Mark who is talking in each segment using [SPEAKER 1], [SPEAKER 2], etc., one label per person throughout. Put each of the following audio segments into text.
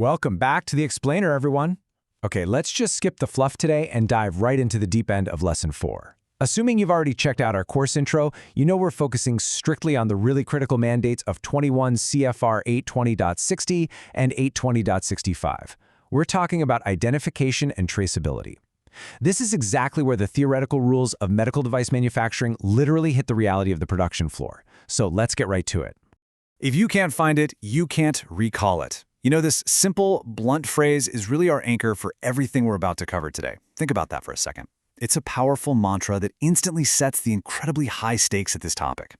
[SPEAKER 1] Welcome back to the Explainer, everyone. Okay, let's just skip the fluff today and dive right into the deep end of Lesson 4. Assuming you've already checked out our course intro, you know we're focusing strictly on the really critical mandates of 21 CFR 820.60 and 820.65. We're talking about identification and traceability. This is exactly where the theoretical rules of medical device manufacturing literally hit the reality of the production floor. So let's get right to it.
[SPEAKER 2] If you can't find it, you can't recall it. You know, this simple, blunt phrase is really our anchor for everything we're about to cover today. Think about that for a second. It's a powerful mantra that instantly sets the incredibly high stakes at this topic.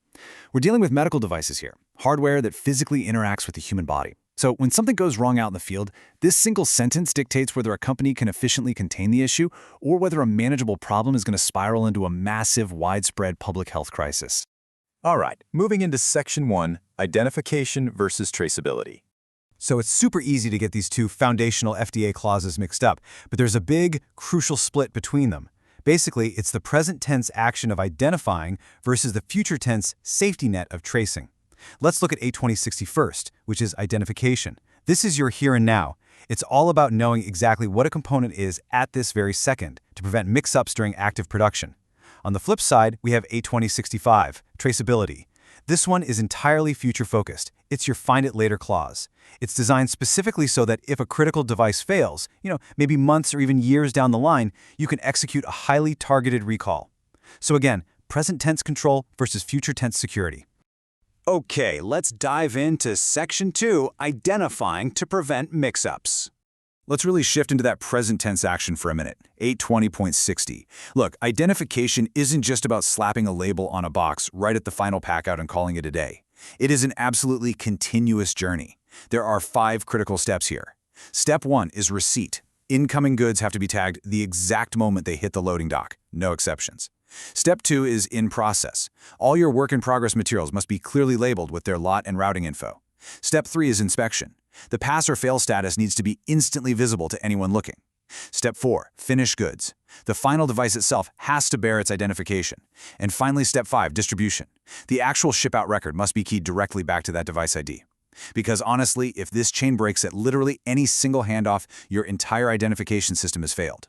[SPEAKER 2] We're dealing with medical devices here, hardware that physically interacts with the human body. So when something goes wrong out in the field, this single sentence dictates whether a company can efficiently contain the issue or whether a manageable problem is going to spiral into a massive, widespread public health crisis.
[SPEAKER 3] All right, moving into Section 1, Identification versus Traceability.
[SPEAKER 4] So it's super easy to get these two foundational FDA clauses mixed up, but there's a big, crucial split between them. Basically, it's the present tense action of identifying versus the future tense safety net of tracing. Let's look at 820.60 first, which is identification. This is your here and now. It's all about knowing exactly what a component is at this very second to prevent mix-ups during active production. On the flip side, we have 820.65, traceability. This one is entirely future-focused. It's your find-it-later clause. It's designed specifically so that if a critical device fails, maybe months or even years down the line, you can execute a highly targeted recall. So again, present tense control versus future tense security.
[SPEAKER 2] Okay, let's dive into Section 2, Identifying to Prevent Mix-ups. Let's really shift into that present tense action for a minute, 820.60. Look, identification isn't just about slapping a label on a box right at the final packout and calling it a day. It is an absolutely continuous journey. There are 5 critical steps here. Step 1 is receipt. Incoming goods have to be tagged the exact moment they hit the loading dock, no exceptions. Step 2 is in process. All your work-in-progress materials must be clearly labeled with their lot and routing info. Step 3 is inspection. The pass or fail status needs to be instantly visible to anyone looking. Step 4, finished goods. The final device itself has to bear its identification. And finally, Step 5, distribution. The actual ship-out record must be keyed directly back to that device ID. Because honestly, if this chain breaks at literally any single handoff, your entire identification system has failed.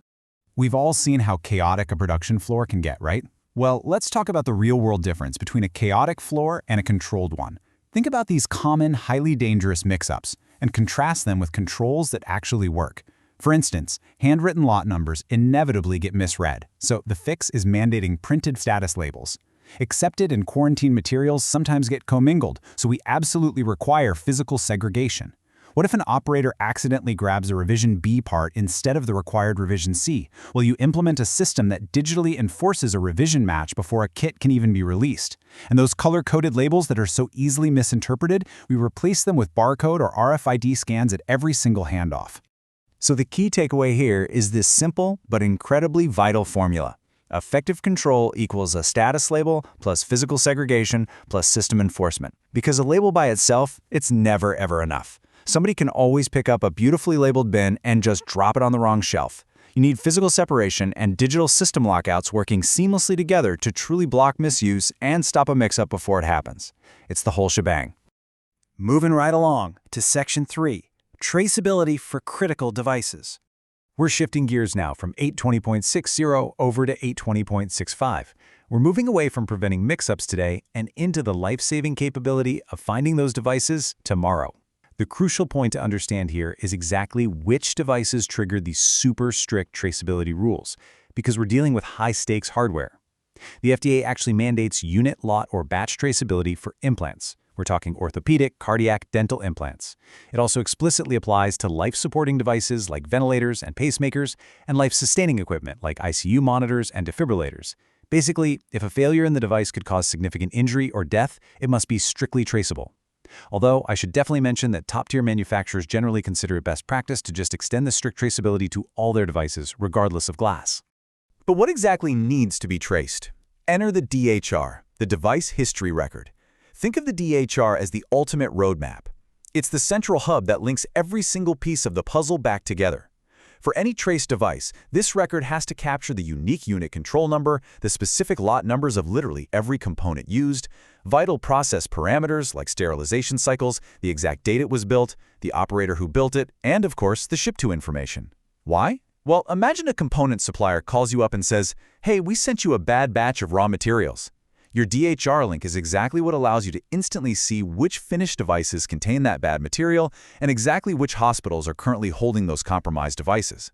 [SPEAKER 4] We've all seen how chaotic a production floor can get, right? Well, let's talk about the real-world difference between a chaotic floor and a controlled one. Think about these common, highly dangerous mix-ups and contrast them with controls that actually work. For instance, handwritten lot numbers inevitably get misread, so the fix is mandating printed status labels. Accepted and quarantined materials sometimes get commingled, so we absolutely require physical segregation. What if an operator accidentally grabs a revision B part instead of the required revision C? Well, you implement a system that digitally enforces a revision match before a kit can even be released. And those color-coded labels that are so easily misinterpreted, we replace them with barcode or RFID scans at every single handoff.
[SPEAKER 2] So the key takeaway here is this simple but incredibly vital formula. Effective control equals a status label plus physical segregation plus system enforcement. Because a label by itself, it's never ever enough. Somebody can always pick up a beautifully labeled bin and just drop it on the wrong shelf. You need physical separation and digital system lockouts working seamlessly together to truly block misuse and stop a mix-up before it happens. It's the whole shebang. Moving right along to Section 3, Traceability for Critical Devices.
[SPEAKER 1] We're shifting gears now from 820.60 over to 820.65. We're moving away from preventing mix-ups today and into the life-saving capability of finding those devices tomorrow. The crucial point to understand here is exactly which devices trigger these super strict traceability rules, because we're dealing with high-stakes hardware. The FDA actually mandates unit, lot, or batch traceability for implants. We're talking orthopedic, cardiac, dental implants. It also explicitly applies to life-supporting devices like ventilators and pacemakers, and life-sustaining equipment like ICU monitors and defibrillators. Basically, if a failure in the device could cause significant injury or death, it must be strictly traceable. Although, I should definitely mention that top-tier manufacturers generally consider it best practice to just extend the strict traceability to all their devices, regardless of glass.
[SPEAKER 3] But what exactly needs to be traced? Enter the DHR, the Device History Record. Think of the DHR as the ultimate roadmap. It's the central hub that links every single piece of the puzzle back together. For any traced device, this record has to capture the unique unit control number, the specific lot numbers of literally every component used, Vital process parameters like sterilization cycles, the exact date it was built, the operator who built it, and of course, the ship-to information. Why? Well, imagine a component supplier calls you up and says, "Hey, we sent you a bad batch of raw materials." Your DHR link is exactly what allows you to instantly see which finished devices contain that bad material and exactly which hospitals are currently holding those compromised devices.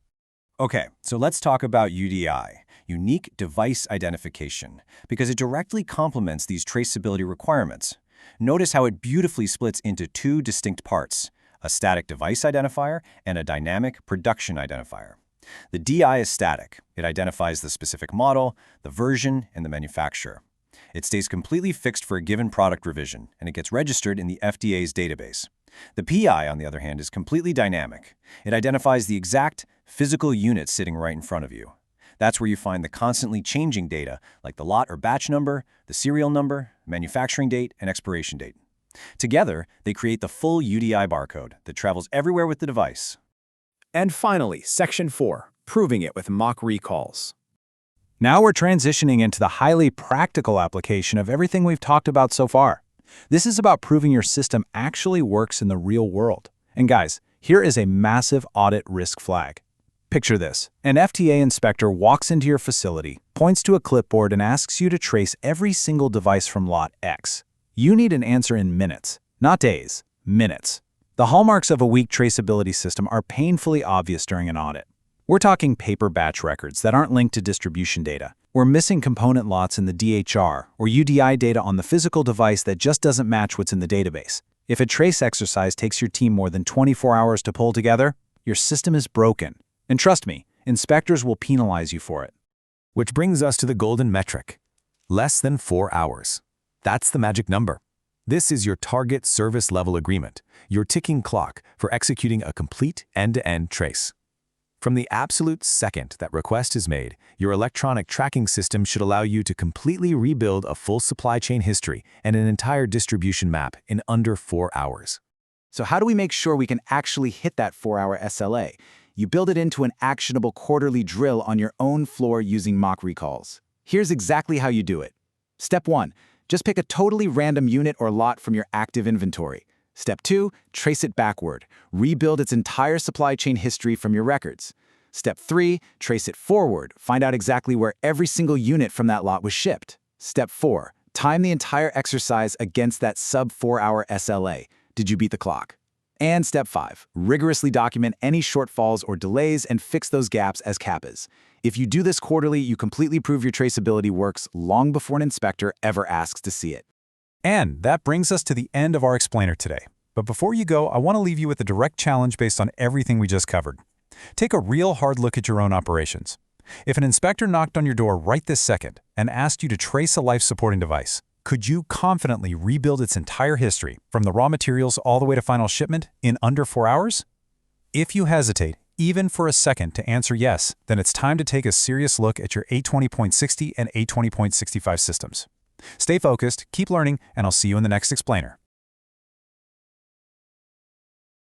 [SPEAKER 5] Okay, so let's talk about UDI, Unique Device Identification, because it directly complements these traceability requirements. Notice how it beautifully splits into two distinct parts, a static device identifier and a dynamic production identifier. The DI is static. It identifies the specific model, the version, and the manufacturer. It stays completely fixed for a given product revision, and it gets registered in the FDA's database. The PI, on the other hand, is completely dynamic. It identifies the exact physical unit sitting right in front of you. That's where you find the constantly changing data, like the lot or batch number, the serial number, manufacturing date, and expiration date. Together, they create the full UDI barcode that travels everywhere with the device.
[SPEAKER 6] And finally, Section 4, proving it with mock recalls.
[SPEAKER 1] Now we're transitioning into the highly practical application of everything we've talked about so far. This is about proving your system actually works in the real world. And guys, here is a massive audit risk flag. Picture this. An FDA inspector walks into your facility, points to a clipboard, and asks you to trace every single device from Lot X. You need an answer in minutes, not days, minutes. The hallmarks of a weak traceability system are painfully obvious during an audit. We're talking paper batch records that aren't linked to distribution data. We're missing component lots in the DHR or UDI data on the physical device that just doesn't match what's in the database. If a trace exercise takes your team more than 24 hours to pull together, your system is broken. And trust me, inspectors will penalize you for it.
[SPEAKER 2] Which brings us to the golden metric. Less than 4 hours. That's the magic number. This is your target service level agreement, your ticking clock for executing a complete end-to-end trace. From the absolute second that request is made, your electronic tracking system should allow you to completely rebuild a full supply chain history and an entire distribution map in under 4 hours.
[SPEAKER 3] So how do we make sure we can actually hit that 4-hour SLA? You build it into an actionable quarterly drill on your own floor using mock recalls. Here's exactly how you do it. Step 1, just pick a totally random unit or lot from your active inventory. Step 2, trace it backward. Rebuild its entire supply chain history from your records. Step 3, trace it forward. Find out exactly where every single unit from that lot was shipped. Step 4, time the entire exercise against that sub-4-hour SLA. Did you beat the clock? And Step 5, rigorously document any shortfalls or delays and fix those gaps as CAPAs. If you do this quarterly, you completely prove your traceability works long before an inspector ever asks to see it.
[SPEAKER 1] And that brings us to the end of our explainer today. But before you go, I want to leave you with a direct challenge based on everything we just covered. Take a real hard look at your own operations. If an inspector knocked on your door right this second and asked you to trace a life-supporting device, could you confidently rebuild its entire history, from the raw materials all the way to final shipment, in under 4 hours? If you hesitate, even for a second, to answer yes, then it's time to take a serious look at your 820.60 and 820.65 systems. Stay focused, keep learning, and I'll see you in the next explainer.